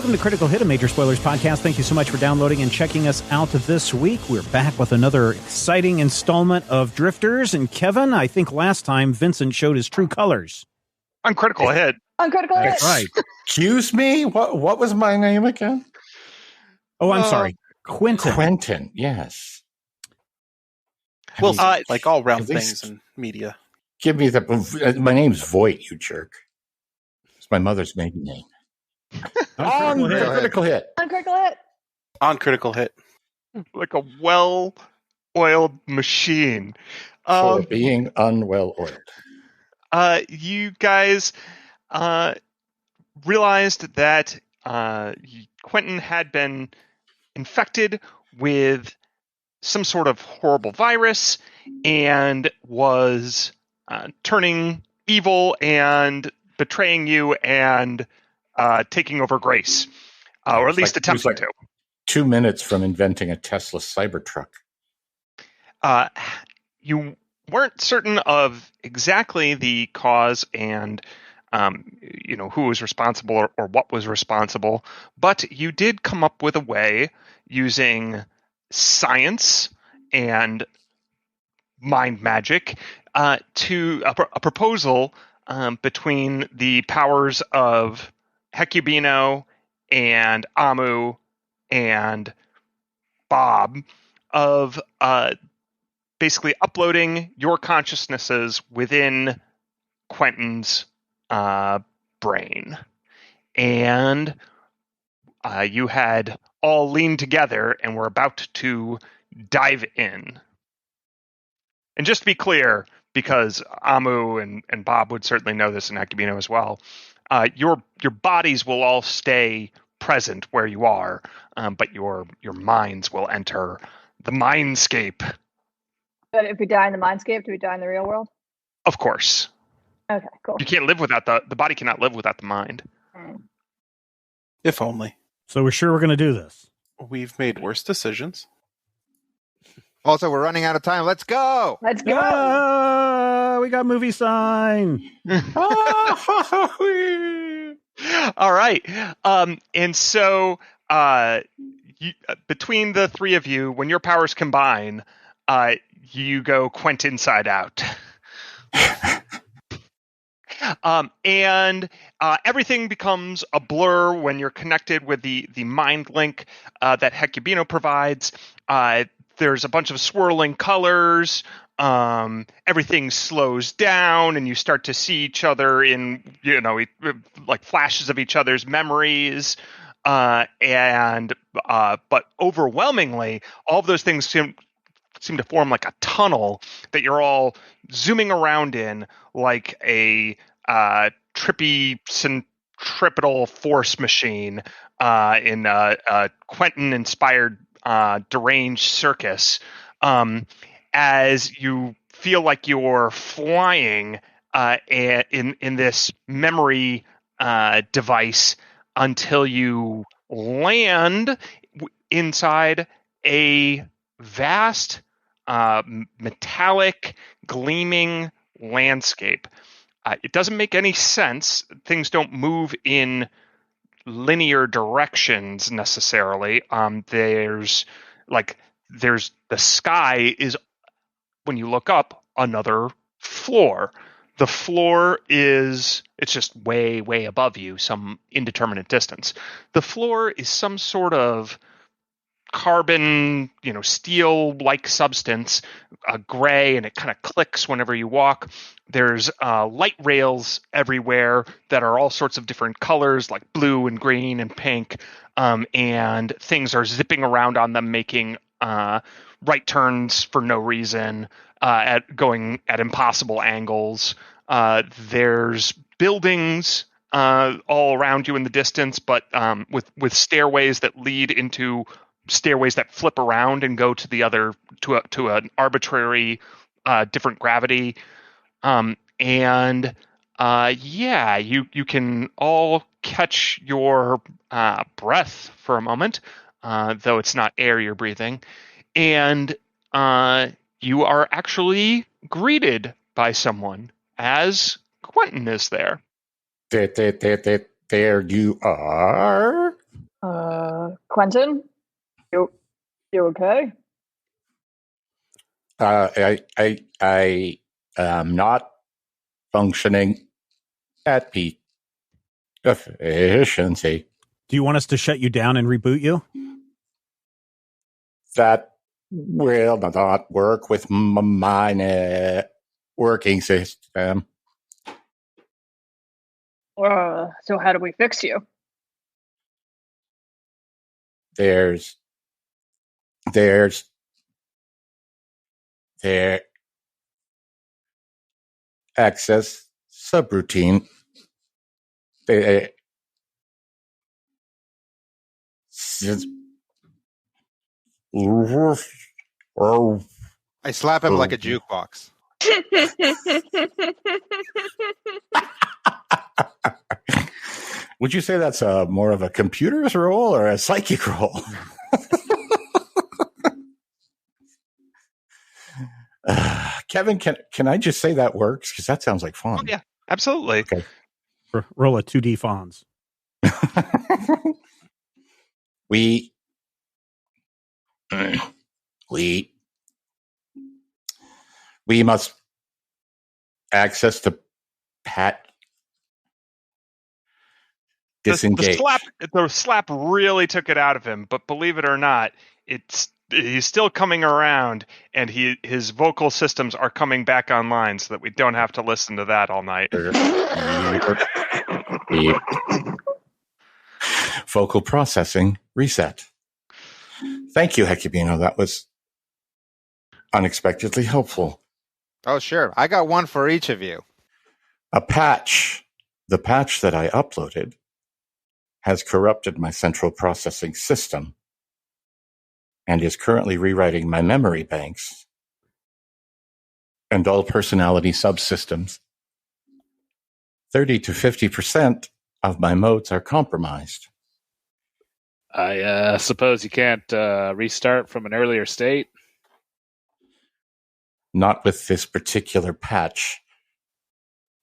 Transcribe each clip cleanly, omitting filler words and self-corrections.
Welcome to Critical Hit, a Major Spoilers podcast. Thank you so much for downloading and checking us out this week. We're back with another exciting installment of Drifters. And Kevin, I think last time Vincent showed his true colors. On Critical Hit. On Critical Hit. That's right. Excuse me? What was my name again? Oh, I'm sorry. Quentin. Quentin, yes. Well, like all round things in media. Give me my name's Voight, you jerk. It's my mother's maiden name. On Critical Hit. On Critical Hit. On Critical Hit. Like a well-oiled machine. For being unwell oiled. You guys realized that Quentin had been infected with some sort of horrible virus and was turning evil and betraying you and taking over Grace, or at least attempting to. 2 minutes from inventing a Tesla Cybertruck. You weren't certain of exactly the cause and who was responsible or what was responsible, but you did come up with a way using science and mind magic to a proposal between the powers of Hecubino and Amu and Bob of basically uploading your consciousnesses within Quentin's brain. And you had all leaned together and were about to dive in. And just to be clear, because Amu and Bob would certainly know this, and Hecubino as well, your bodies will all stay present where you are, but your minds will enter the mindscape. But if we die in the mindscape, do we die in the real world? Of course. Okay, cool. You can't live without the body cannot live without the mind. If only. So we're sure we're going to do this. We've made worse decisions. Also, we're running out of time. Let's go. Let's go. We got movie sign. All right. And so between the three of you, when your powers combine, you go QuentInsideOut. And everything becomes a blur when you're connected with the mind link that Hecubino provides. There's a bunch of swirling colors. Everything slows down, and you start to see each other in, like flashes of each other's memories. But overwhelmingly, all of those things seem to form like a tunnel that you're all zooming around in, like a trippy centripetal force machine in a Quentin-inspired deranged circus, as you feel like you're flying in this memory device until you land inside a vast metallic gleaming landscape. It doesn't make any sense. Things don't move in linear directions necessarily. There's the sky is, when you look up, another floor. The floor it's just way, way above you, some indeterminate distance. The floor is some sort of carbon, steel-like substance, gray, and it kind of clicks whenever you walk. There's light rails everywhere that are all sorts of different colors, like blue and green and pink, and things are zipping around on them, making right turns for no reason, going at impossible angles. There's buildings all around you in the distance, but with stairways that lead into stairways that flip around and go to the other to an arbitrary different gravity. You can all catch your breath for a moment, though it's not air you're breathing, and you are actually greeted by someone as Quentin is there. There you are. Quentin, you okay? I am not functioning at peak efficiency. Do you want us to shut you down and reboot you? That will not work with my networking system. So how do we fix you? There's access subroutine. I slap him like a jukebox. Would you say that's more of a computer's role or a psychic role? Kevin, can I just say that works? Because that sounds like fun. Oh, yeah, absolutely. Okay. Roll a 2D Fonz. We must access the Pat. Disengage. The slap really took it out of him, but believe it or not, he's still coming around, and his vocal systems are coming back online, so that we don't have to listen to that all night. Vocal processing reset. Thank you, Hecubino. That was unexpectedly helpful. Oh, sure. I got one for each of you. The patch that I uploaded has corrupted my central processing system and is currently rewriting my memory banks and all personality subsystems. 30 to 50% of my modes are compromised. I suppose you can't restart from an earlier state? Not with this particular patch.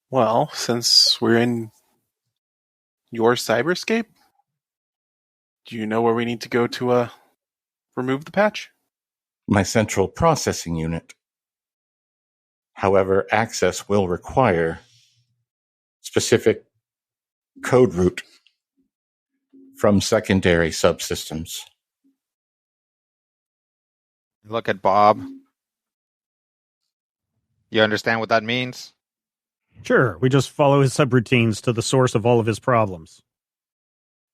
Well, since we're in your cyberscape, do you know where we need to go to remove the patch? My central processing unit. However, access will require specific code route from secondary subsystems. Look at Bob. You understand what that means? Sure, we just follow his subroutines to the source of all of his problems.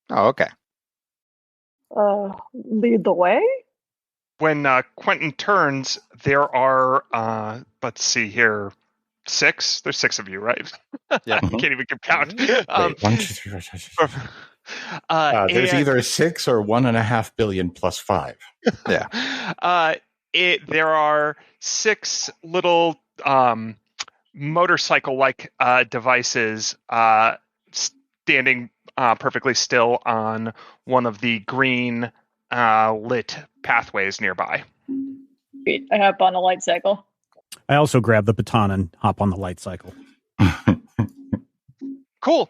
Oh, okay. Lead the way? When Quentin turns, there are, let's see here, 6? There's 6 of you, right? Yeah. I can't even keep count. Wait, 1, 2, 3, 4, 5. There's either 6 or 1.5 billion plus 5. Yeah. There are 6 little motorcycle-like devices standing perfectly still on one of the green lit pathways nearby. I hop on a light cycle. I also grab the baton and hop on the light cycle. Cool.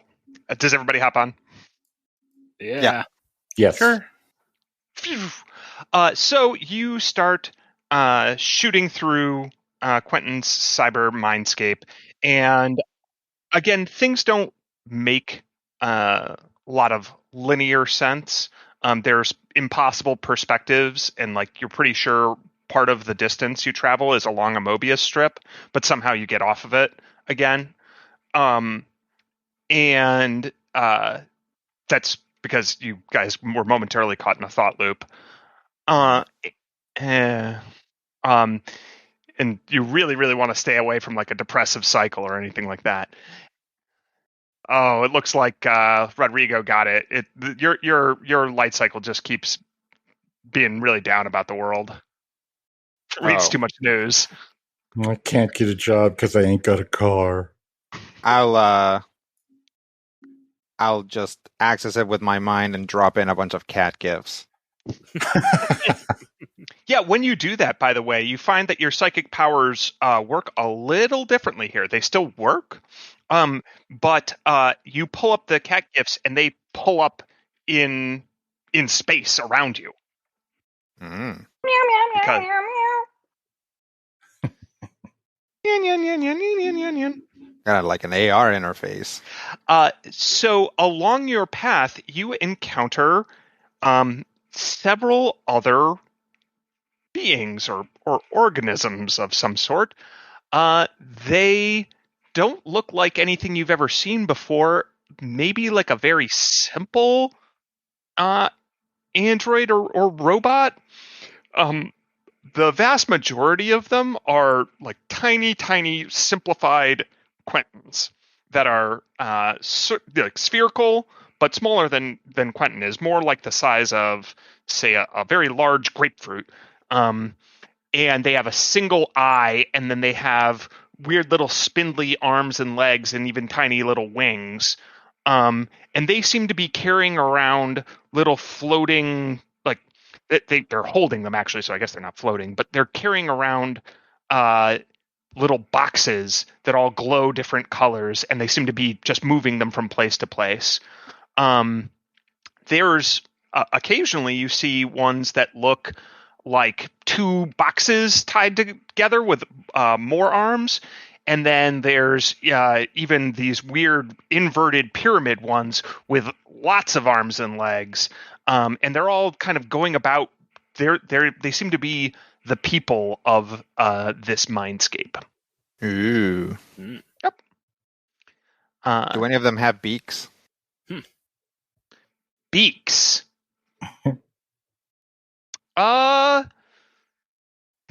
Does everybody hop on? Yeah. Yes. Sure. So you start shooting through Quentin's cyber mindscape, and again, things don't make a lot of linear sense. There's impossible perspectives, and like you're pretty sure part of the distance you travel is along a Mobius strip, but somehow you get off of it again. And that's because you guys were momentarily caught in a thought loop. And you really, really want to stay away from like a depressive cycle or anything like that. Oh, it looks like Rodrigo got it. Your light cycle just keeps being really down about the world. Reads too much news. I can't get a job because I ain't got a car. I'll just access it with my mind and drop in a bunch of cat gifs. Yeah, when you do that, by the way, you find that your psychic powers work a little differently here. They still work, but you pull up the cat gifts and they pull up in in space around you. Mm. Meow, meow, meow, Because- meow, meow. Kind of like an AR interface. So along your path, you encounter several other beings or organisms of some sort. They don't look like anything you've ever seen before. Maybe like a very simple android or robot. The vast majority of them are like tiny, simplified Quentins that are like spherical, but smaller than Quentin is. More like the size of, say, a very large grapefruit. And they have a single eye, and then they have weird little spindly arms and legs and even tiny little wings. And they seem to be carrying around little floating, like, they're holding them actually, so I guess they're not floating, but they're carrying around little boxes that all glow different colors, and they seem to be just moving them from place to place. There's occasionally you see ones that look like two boxes tied together with more arms. And then there's even these weird inverted pyramid ones with lots of arms and legs. And they're all kind of going about, they seem to be the people of this mindscape. Ooh. Yep. Do any of them have beaks? Beaks.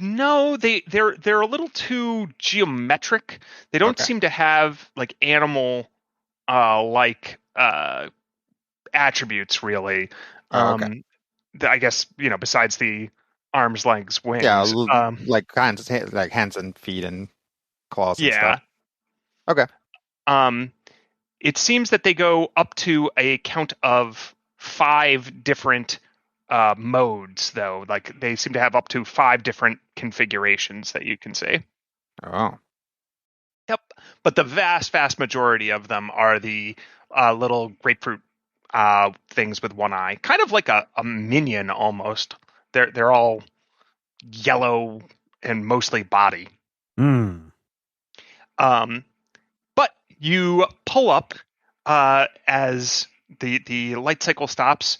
No, they're a little too geometric. They don't Okay. seem to have like animal like attributes really. Okay. I guess, besides the arms, legs, wings. Yeah, like hands and feet and claws and yeah. stuff. Okay. It seems that they go up to a count of 5 different modes, though. Like, they seem to have up to 5 different configurations that you can see. Oh. Yep. But the vast majority of them are the little grapefruit things with one eye. Kind of like a minion, almost. They're all yellow and mostly body. But you pull up as the light cycle stops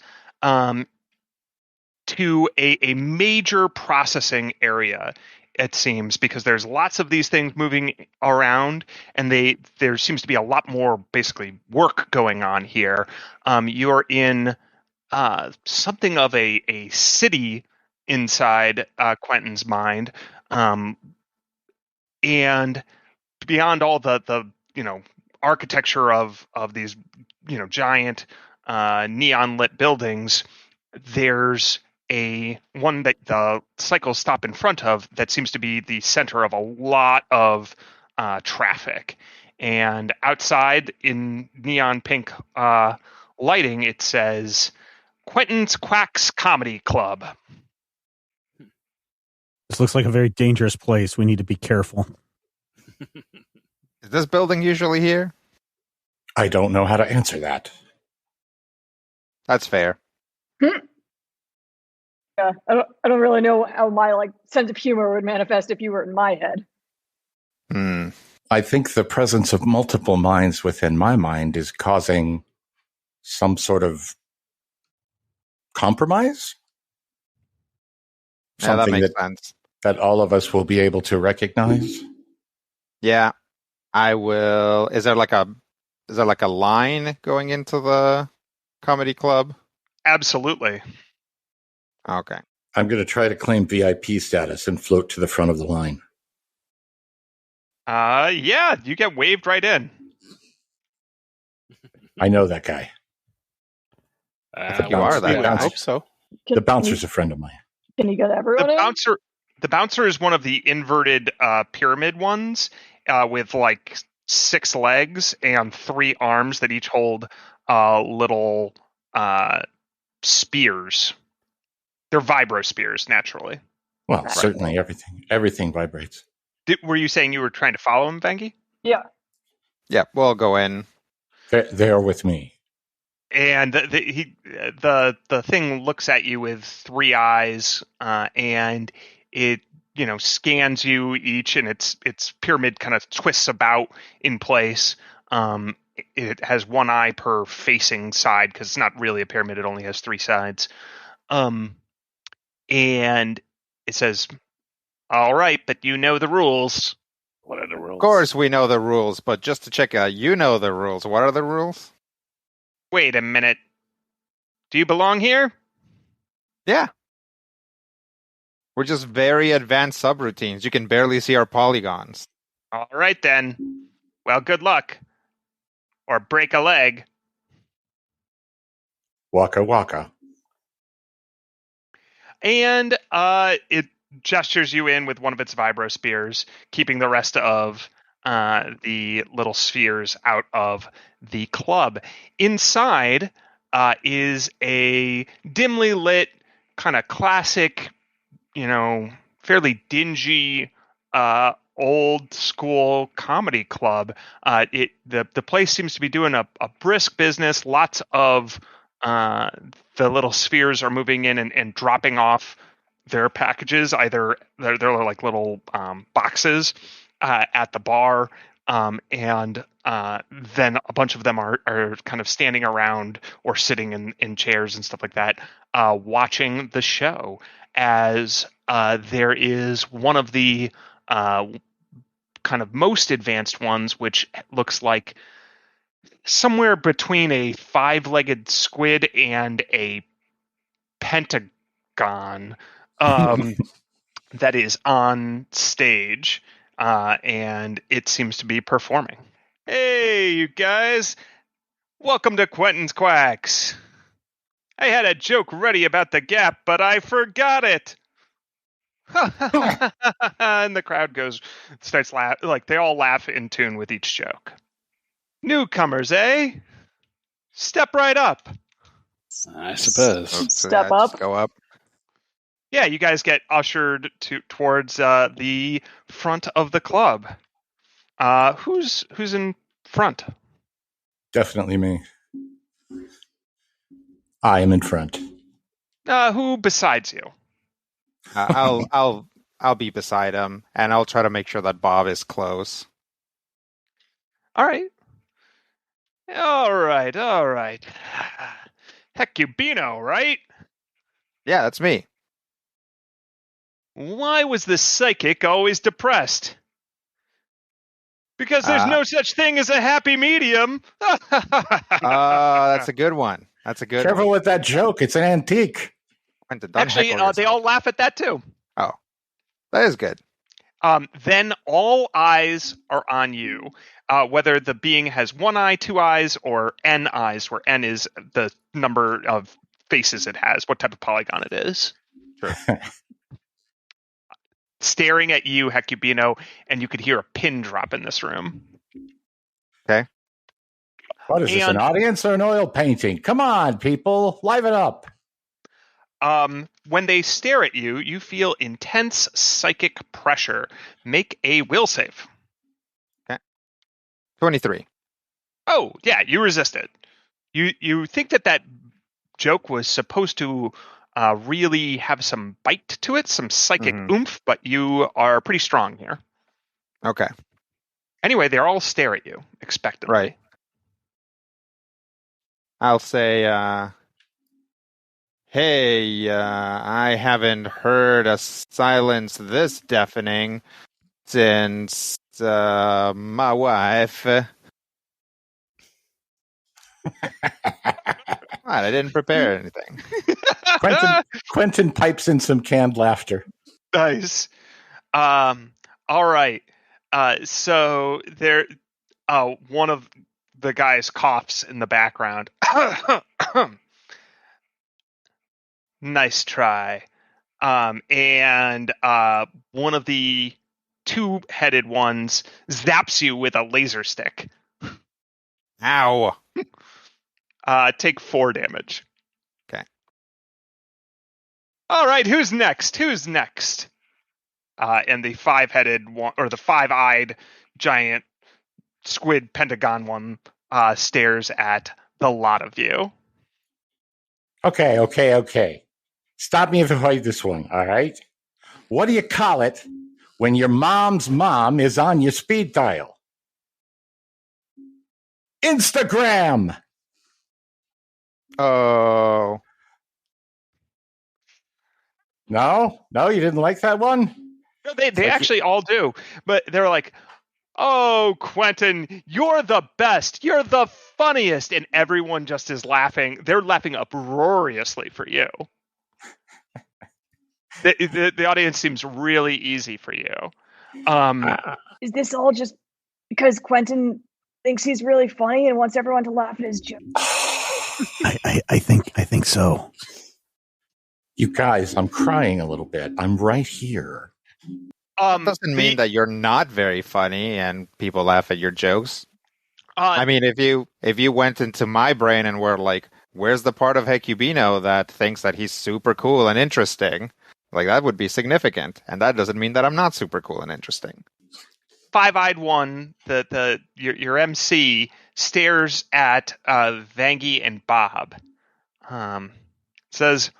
to a major processing area, it seems, because there's lots of these things moving around, and there seems to be a lot more basically work going on here. You're in something of a city inside Quentin's mind, and beyond all the architecture of these giant neon lit buildings, there's one that the cycles stop in front of that seems to be the center of a lot of traffic. And outside in neon pink lighting, it says Quentin's Quacks Comedy Club. This looks like a very dangerous place. We need to be careful. Is this building usually here? I don't know how to answer that. That's fair. Yeah, I don't really know how my sense of humor would manifest if you were in my head. I think the presence of multiple minds within my mind is causing some sort compromise. Yeah, that Something makes sense. that all of us will be able to recognize. Yeah, I will. Is there like a line going into the comedy club? Absolutely. Okay. I'm going to try to claim VIP status and float to the front of the line. Yeah, you get waved right in. I know that guy. I think you are that I guy. hope so. The bouncer's a friend of mine. Can you get everyone in? The bouncer is one of the inverted pyramid ones with 6 legs and 3 arms that each hold little spears. They're vibro spears, naturally. Well, Right. certainly everything vibrates. Were you saying you were trying to follow him, Venki? Yeah. Yeah, we'll go in. They are with me. And the thing looks at you with three eyes, and it scans you each, and its pyramid kind of twists about in place. It has one eye per facing side because it's not really a pyramid; it only has three sides. And it says, "All right, but you know the rules." What are the rules? Of course we know the rules, but just to check out, you know the rules. What are the rules? Wait a minute. Do you belong here? Yeah. We're just very advanced subroutines. You can barely see our polygons. All right, then. Well, good luck. Or break a leg. Waka waka. And it gestures you in with one of its vibro spears, keeping the rest of the little spheres out of the club. Inside is a dimly lit, kind of classic, fairly dingy, old school comedy club. The place seems to be doing a brisk business. Lots of the little spheres are moving in and dropping off their packages. Either they're like little boxes at the bar, and then a bunch of them are kind of standing around or sitting in chairs and stuff like that, watching the show. As there is one of the kind of most advanced ones, which looks like somewhere between a five-legged squid and a pentagon, that is on stage, and it seems to be performing. Hey, you guys! Welcome to Quentin's Quacks. I had a joke ready about the Gap, but I forgot it. And the crowd starts laughing. Like, they all laugh in tune with each joke. Newcomers, eh? Step right up. I suppose. Step up. Go up. Yeah, you guys get ushered towards the front of the club. Who's in front? Definitely me. I am in front. Who besides you? I'll be beside him, and I'll try to make sure that Bob is close. All right. Hecubino, right? Yeah, that's me. Why was the psychic always depressed? Because there's no such thing as a happy medium. That's a good one. Careful with that joke. It's an antique. Actually, they all laugh at that too. Oh, that is good. Then all eyes are on you. Whether the being has one eye, two eyes, or n eyes, where n is the number of faces it has, what type of polygon it is. Sure. Staring at you, Hecubino, and you could hear a pin drop in this room. Okay. What is this, an audience or an oil painting? Come on, people, liven up. When they stare at you, you feel intense psychic pressure. Make a will save. Okay. 23. Oh, yeah, you resist it. You think that joke was supposed to really have some bite to it, some psychic oomph, but you are pretty strong here. Okay. Anyway, they all stare at you expectantly. Right. I'll say, hey, I haven't heard a silence this deafening since my wife. I didn't prepare anything. Quentin pipes in some canned laughter. Nice. All right. So there, one of the guys coughs in the background. Nice try. And one of the two-headed ones zaps you with a laser stick. Ow. Take 4 damage. Okay. All right, who's next? And the five-headed one, or the five-eyed giant squid pentagon one, stares at the lot of you. Okay. Stop me if I fight this one, all right? What do you call it when your mom's mom is on your speed dial? Instagram! Oh. No, you didn't like that one? No, they actually all do, but they're like, "Oh, Quentin, you're the best. You're the funniest," and everyone just is laughing. They're laughing uproariously for you. The audience seems really easy for you. Is this all just because Quentin thinks he's really funny and wants everyone to laugh at his jokes? I think so. You guys, I'm crying a little bit. I'm right here. That doesn't mean that you're not very funny and people laugh at your jokes. I mean, if you went into my brain and were like, where's the part of Hecubino that thinks that he's super cool and interesting? Like, that would be significant. And that doesn't mean that I'm not super cool and interesting. Five-eyed one, your MC stares at Vangie and Bob. Says,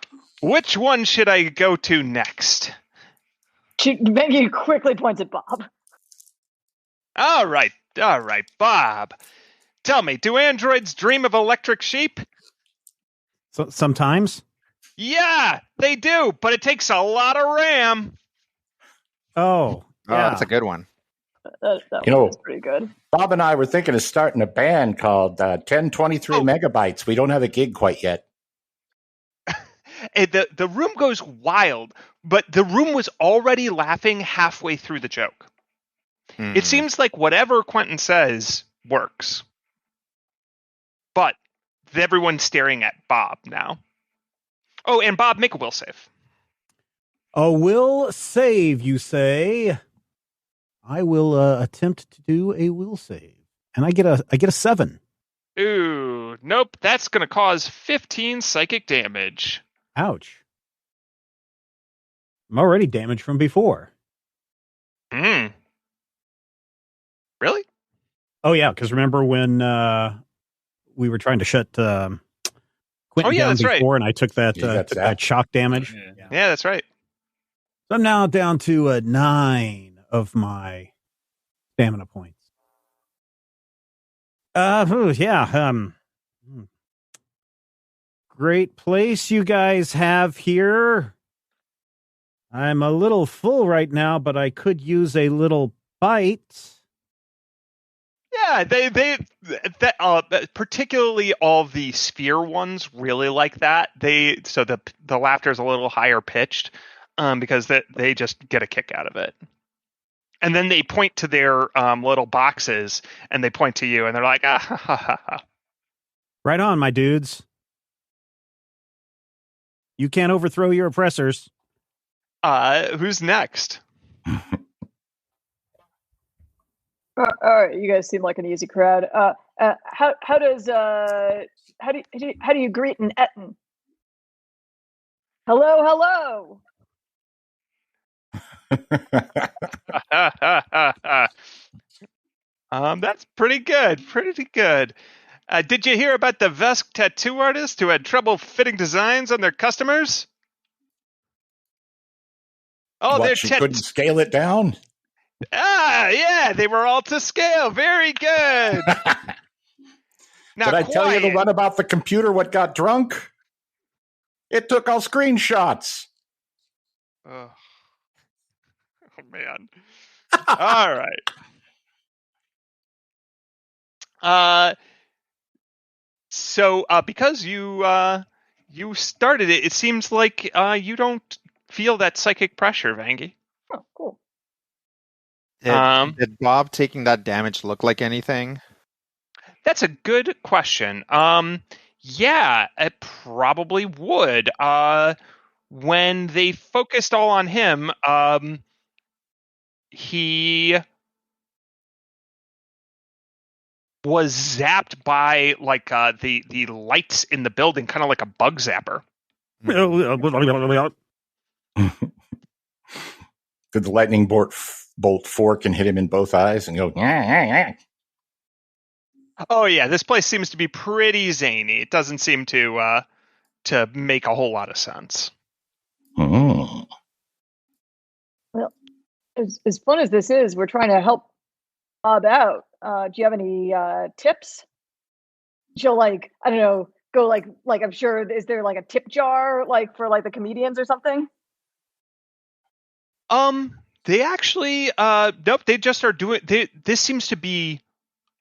"Which one should I go to next?" Vangie quickly points at Bob. All right, Bob. Tell me, do androids dream of electric sheep? So, sometimes. Yeah, they do, but it takes a lot of RAM. Oh, yeah. That's a good one. That was pretty good. Bob and I were thinking of starting a band called 1023 Megabytes. We don't have a gig quite yet. The room goes wild, but the room was already laughing halfway through the joke. It seems like whatever Quentin says works. But everyone's staring at Bob now. Oh, and Bob, make a will save. A will save, you say? I will attempt to do a will save, and I get a 7. Ooh, nope. That's going to cause 15 psychic damage. Ouch! I'm already damaged from before. Really? Oh yeah, because remember when we were trying to shut Quentin down that's before, right. and I took that shock damage. Yeah, that's right. So I'm now down to 9 of my stamina points. Great place you guys have here. I'm a little full right now, but I could use a little bite. Yeah, they particularly all the sphere ones really like that. So the laughter is a little higher pitched because they just get a kick out of it. And then they point to their little boxes and they point to you and they're like, ah, ha, ha, ha, ha. Right on, my dudes. You can't overthrow your oppressors. Who's next? All right, you guys seem like an easy crowd. How do you greet an Etten? Hello. That's pretty good. Pretty good. Did you hear about the Vesk tattoo artist who had trouble fitting designs on their customers? Oh, she couldn't scale it down? Yeah, they were all to scale. Very good. Now, did I tell you the one about the computer what got drunk? It took all screenshots. Oh man. All right. So because you started it, it seems like you don't feel that psychic pressure, Vangie. Oh, cool. Did Bob taking that damage look like anything? That's a good question. Yeah, it probably would. When they focused all on him, he was zapped by like the lights in the building, kind of like a bug zapper. Did the lightning bolt fork and hit him in both eyes and go, yeah. Oh yeah, this place seems to be pretty zany. It doesn't seem to to make a whole lot of sense. Mm. Well, as fun as this is, we're trying to help Bob out. Do you have any tips? She'll I don't know, go like I'm sure, is there like a tip jar like for like the comedians or something? They actually nope, they just are doing this seems to be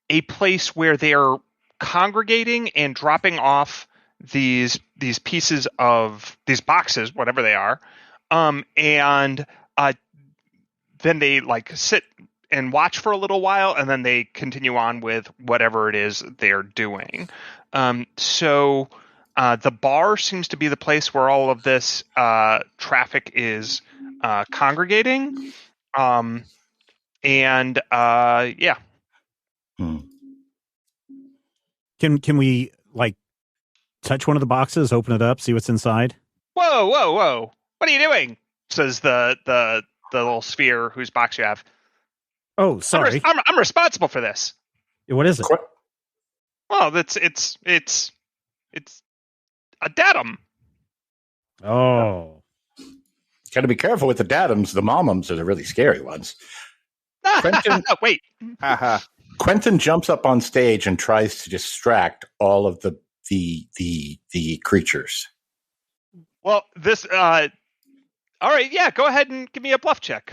a place where they are congregating and dropping off these pieces of these boxes, whatever they are. And then they sit and watch for a little while, and then they continue on with whatever it is they're doing. So the bar seems to be the place where all of this traffic is congregating. Yeah. Can we touch one of the boxes, open it up, see what's inside? Whoa! What are you doing? Says the little sphere whose box you have. Oh, sorry. I'm responsible for this. What is it? Well, it's a datum. Oh. Got to be careful with the datums. The momums are the really scary ones. Quentin, wait. Quentin jumps up on stage and tries to distract all of the creatures. Well, this. All right, yeah. Go ahead and give me a bluff check.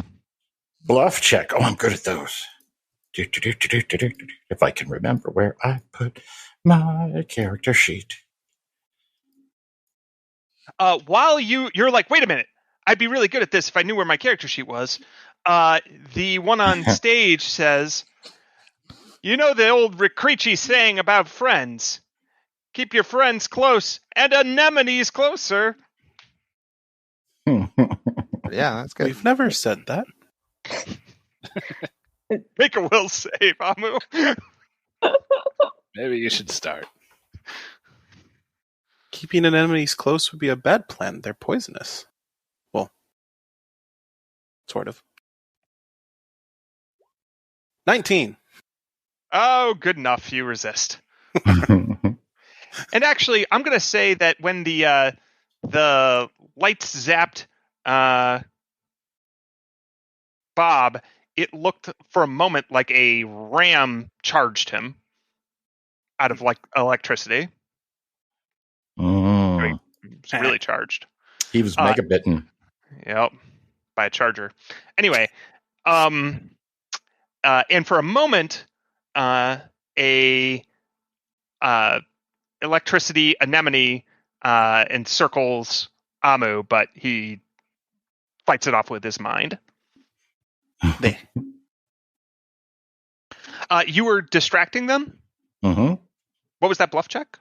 Bluff check. Oh, I'm good at those. If I can remember where I put my character sheet. While you're like, wait a minute, I'd be really good at this if I knew where my character sheet was. The one on stage says, you know the old Riccrici saying about friends. Keep your friends close and anemones closer. Yeah, that's good. We've never said that. Make a will save, Amu. Maybe you should start. Keeping anemones close would be a bad plan. They're poisonous. Well, sort of. 19. Oh, good enough. You resist. And actually, I'm going to say that when the lights zapped Bob, it looked for a moment like a ram charged him out of electricity. I mean, it's really charged. He was mega bitten. Yep, by a charger. Anyway, and for a moment, a electricity anemone encircles Amu, but he fights it off with his mind. You were distracting them? Mm-hmm. What was that bluff check?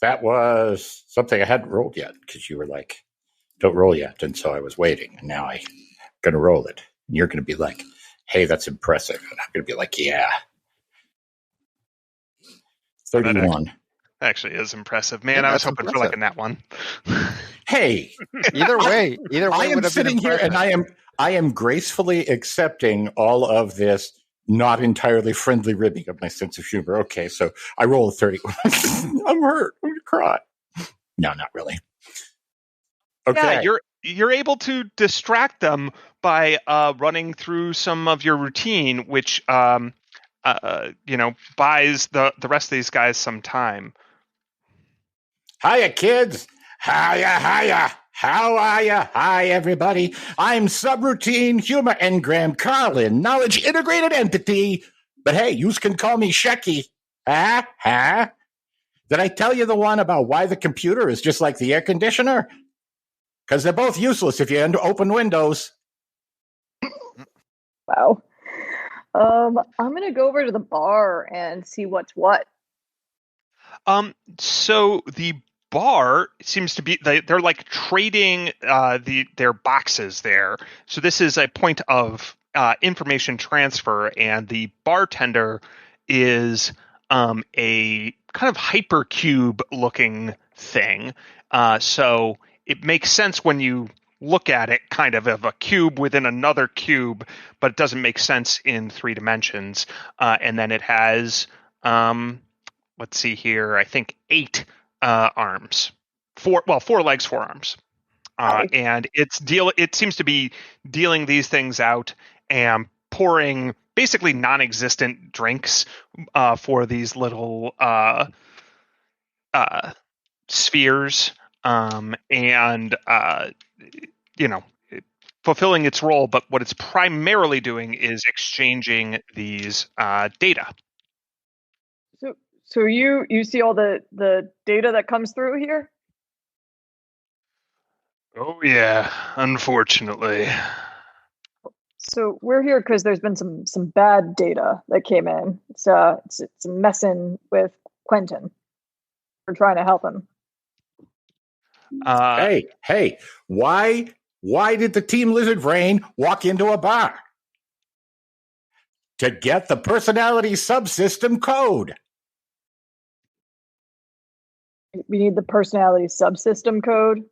That was something I hadn't rolled yet, because you were like, don't roll yet. And so I was waiting, and now I'm going to roll it. And you're going to be like, hey, that's impressive. And I'm going to be like, yeah. 31. That actually is impressive. Man, yeah, I was hoping for a nat one. Hey. Either way I am sitting here, and I am gracefully accepting all of this not entirely friendly ribbing of my sense of humor. Okay, so I roll a 30. I'm hurt. I'm going to cry. No, not really. Okay. Yeah, you're able to distract them by running through some of your routine, which buys the rest of these guys some time. Hiya, kids. Hiya. How are ya? Hi, everybody. I'm Subroutine Humor Engram Carlin, Knowledge Integrated Entity. But hey, you can call me Shecky. Huh? Did I tell you the one about why the computer is just like the air conditioner? Because they're both useless if you open windows. Wow. I'm going to go over to the bar and see what's what. So the bar seems to be they're like trading their boxes there. So this is a point of information transfer, and the bartender is a kind of hypercube looking thing. So it makes sense when you look at it kind of a cube within another cube, but it doesn't make sense in 3 dimensions. And then it has let's see here, I think 8 arms. four legs, 4 arms. And it seems to be dealing these things out and pouring basically non-existent drinks for these little spheres, and fulfilling its role. But what it's primarily doing is exchanging these data. So you see all the data that comes through here? Oh yeah, unfortunately. So we're here because there's been some bad data that came in. It's messing with Quentin. We're trying to help him. Hey! Why did the Team Lizard Brain walk into a bar? To get the personality subsystem code. We need the personality subsystem code.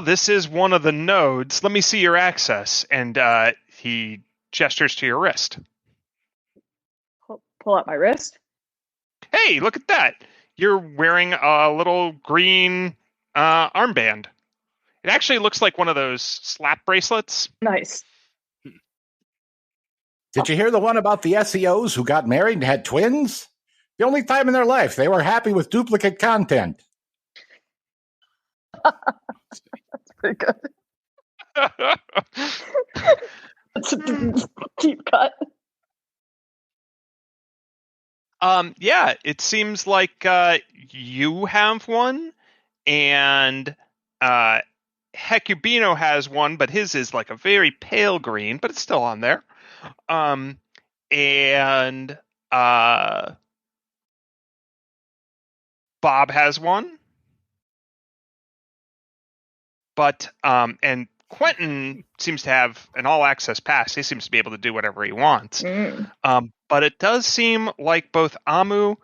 This is one of the nodes. Let me see your access. And he gestures to your wrist. Pull out my wrist. Hey, look at that. You're wearing a little green armband. It actually looks like one of those slap bracelets. Nice. Did you hear the one about the SEOs who got married and had twins? The only time in their life they were happy with duplicate content. That's pretty good. That's a deep cut. Yeah, it seems like you have one, and Hecubino has one, but his is like a very pale green, but it's still on there. And Bob has one. But and Quentin seems to have an all-access pass. He seems to be able to do whatever he wants. But it does seem like both Amu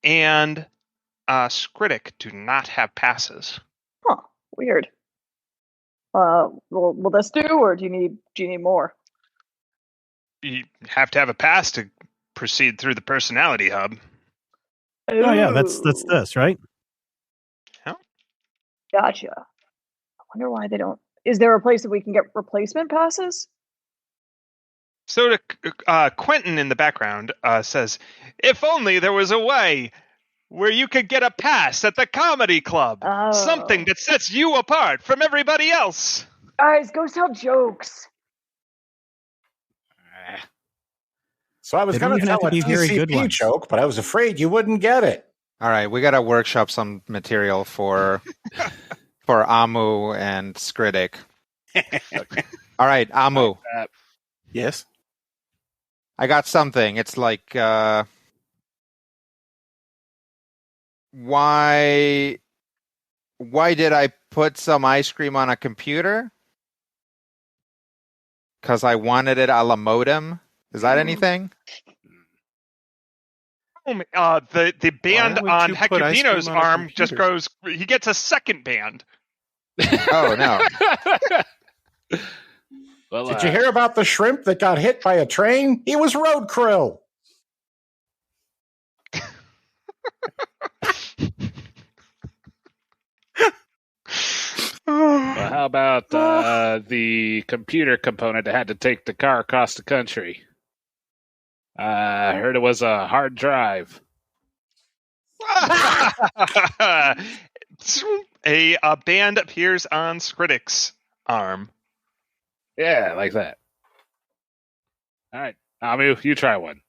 and Skritic do not have passes. Huh. Weird. Will this do, or do you need more? You have to have a pass to proceed through the personality hub. Oh yeah, that's this, right? Yeah. Gotcha. I wonder why they don't. Is there a place that we can get replacement passes? So Quentin in the background says, "If only there was a way where you could get a pass at the comedy club. Oh. Something that sets you apart from everybody else." Guys, go tell jokes. So I was going to tell a TCP joke, but I was afraid you wouldn't get it. All right, we got to workshop some material for Amu and Skritic. All right, Amu. Yes? I got something. It's like, why did I put some ice cream on a computer? Because I wanted it a la modem. Is that anything? The band on Hecubino's arm just goes, he gets a second band. Oh, no. Well, did you hear about the shrimp that got hit by a train? He was road krill. Well, how about the computer component that had to take the car across the country? I heard it was a hard drive. A band appears on Skritic's arm. Yeah, like that. All right, Amu, you try one.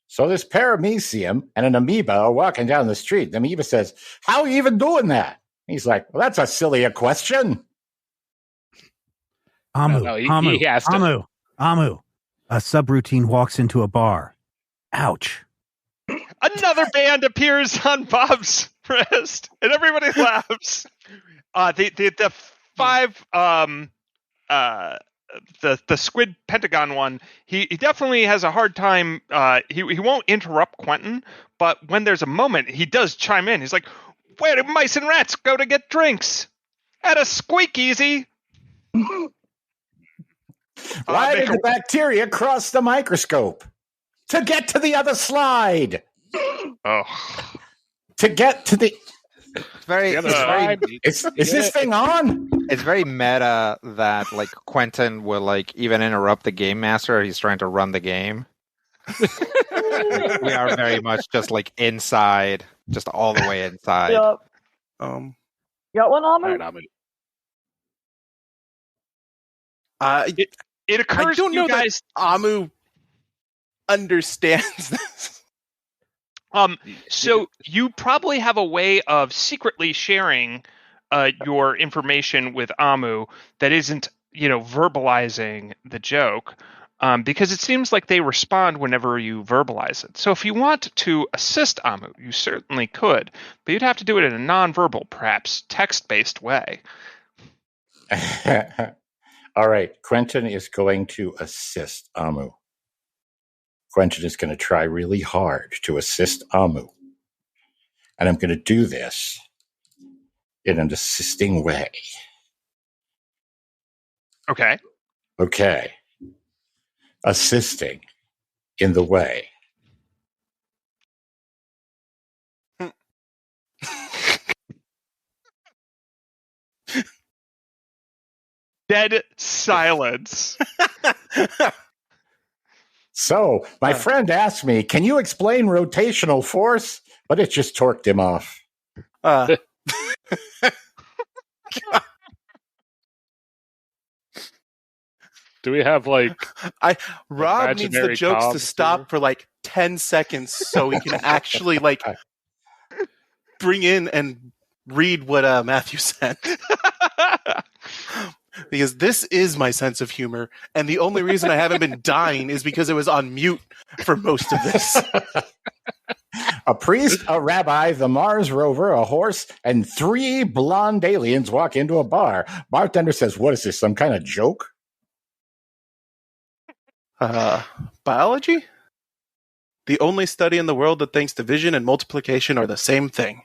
So this paramecium and an amoeba are walking down the street. The amoeba says, "How are you even doing that?" He's like, "Well, that's a silly question." Amu, he has to. Amu. A subroutine walks into a bar. Ouch. Another band appears on Bob's wrist, and everybody laughs. The five the squid pentagon one, he definitely has a hard time. He won't interrupt Quentin, but when there's a moment, he does chime in. He's like, "Where do mice and rats go to get drinks? At a squeakeasy." Why did the bacteria cross the microscope? To get to the other slide. Oh. to get to the. Is this thing on? It's very meta that like Quentin will like even interrupt the game master. He's trying to run the game. We are very much just like inside, just all the way inside. Yep. Um, You got one, Amu? All right, It occurs I don't to you know guys. that Amu understands this. So you probably have a way of secretly sharing your information with Amu that isn't, verbalizing the joke, because it seems like they respond whenever you verbalize it. So if you want to assist Amu, you certainly could, but you'd have to do it in a nonverbal, perhaps text-based way. All right, Quentin is going to assist Amu. Quentin is going to try really hard to assist Amu. And I'm going to do this in an assisting way. Okay. Okay. Assisting in the way. Dead silence. So, my friend asked me, can you explain rotational force? But it just torqued him off. Do we have Rob needs the jokes to stop for 10 seconds so he can actually bring in and read what Matthew sent? Because this is my sense of humor, and the only reason I haven't been dying is because it was on mute for most of this. A priest, a rabbi, the Mars rover, a horse, and 3 blonde aliens walk into a bar. Bartender says, what is this, some kind of joke? Biology? The only study in the world that thinks division and multiplication are the same thing.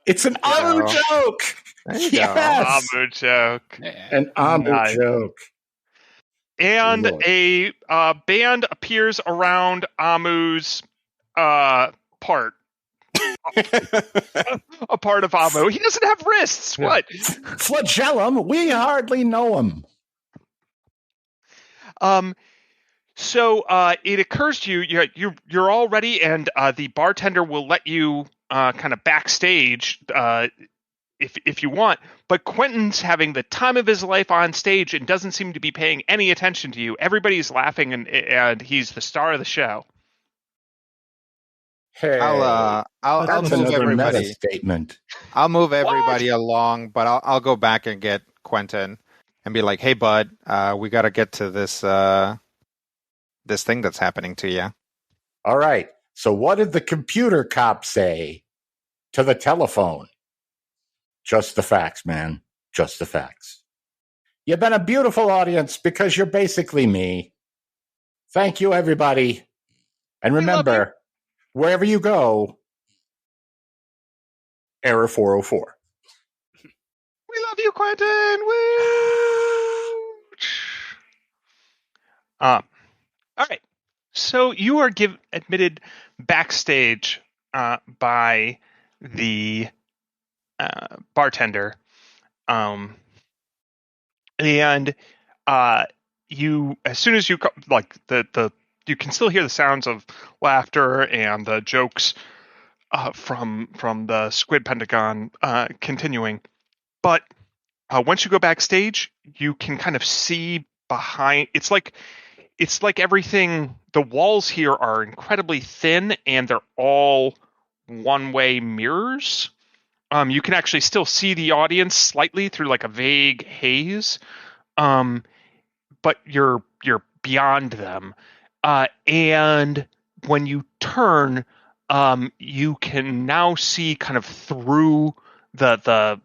It's an Amu joke! Yes! Amu joke. An Amu joke. And a band appears around Amu's part. A part of Amu. He doesn't have wrists. Yeah. What? Flagellum? We hardly know him. So it occurs to you, you're all ready, and the bartender will let you kind of backstage if you want. But Quentin's having the time of his life on stage and doesn't seem to be paying any attention to you. Everybody's laughing, and he's the star of the show. Hey, I'll move everybody. Statement. I'll move everybody along, but I'll go back and get Quentin and be like, "Hey, bud, we got to get to this this thing that's happening to you." All right. So, what did the computer cop say to the telephone? Just the facts, man. Just the facts. You've been a beautiful audience because you're basically me. Thank you, everybody. And remember, wherever you go, error 404. We love you, Quentin. Woo! All right. So you are admitted backstage by the bartender, and you, as soon as you you can still hear the sounds of laughter and the jokes from the Squid Pentagon continuing, but once you go backstage, you can kind of see behind. It's like everything. The walls here are incredibly thin, and they're all one-way mirrors. You can actually still see the audience slightly through like a vague haze, but you're beyond them. And when you turn, you can now see kind of through the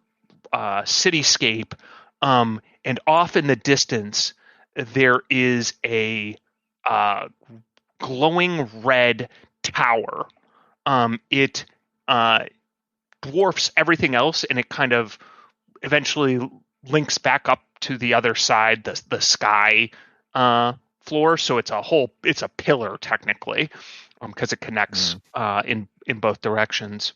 cityscape, and off in the distance there is a glowing red tower. It dwarfs everything else, and it kind of eventually links back up to the other side, the sky floor. So it's a pillar technically, because it connects in both directions.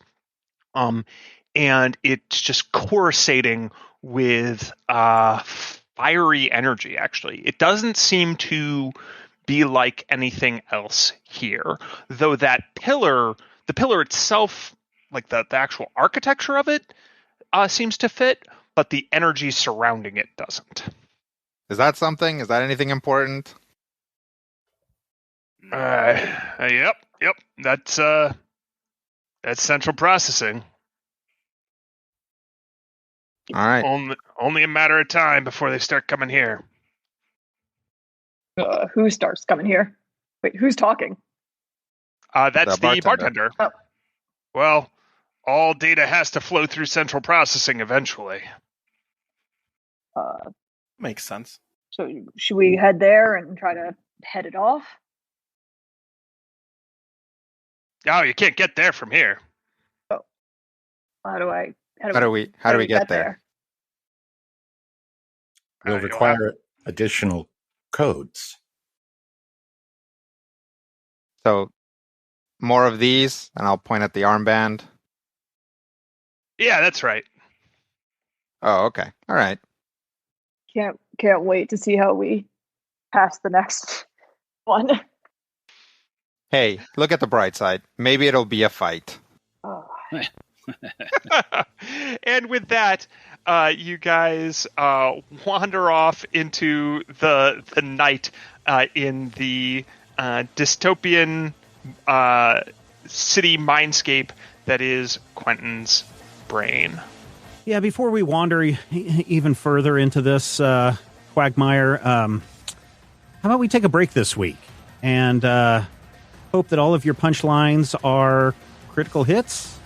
And it's just coruscating with fiery energy, actually. It doesn't seem to be like anything else here, though the pillar itself, like the actual architecture of it, seems to fit, but the energy surrounding it doesn't. Is that something? Is that anything important? Yep. That's central processing. All right. Only a matter of time before they start coming here. Who starts coming here? Wait, who's talking? That's the bartender. Oh. Well, all data has to flow through central processing eventually. Makes sense. So should we head there and try to head it off? Oh, you can't get there from here. Oh, how do we get there? We'll require additional codes. So, more of these, and I'll point at the armband. Yeah, that's right. Oh, okay. All right. Can't wait to see how we pass the next one. Hey, look at the bright side. Maybe it'll be a fight. Oh. And with that, you guys wander off into the night in the dystopian city mindscape that is Quentin's brain. Yeah, before we wander even further into this quagmire, how about we take a break this week and hope that all of your punchlines are critical hits?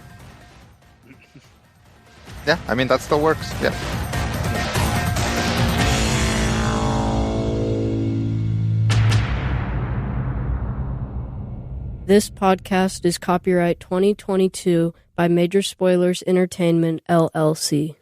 Yeah, I mean, that still works. Yeah. This podcast is copyright 2022 by Major Spoilers Entertainment, LLC.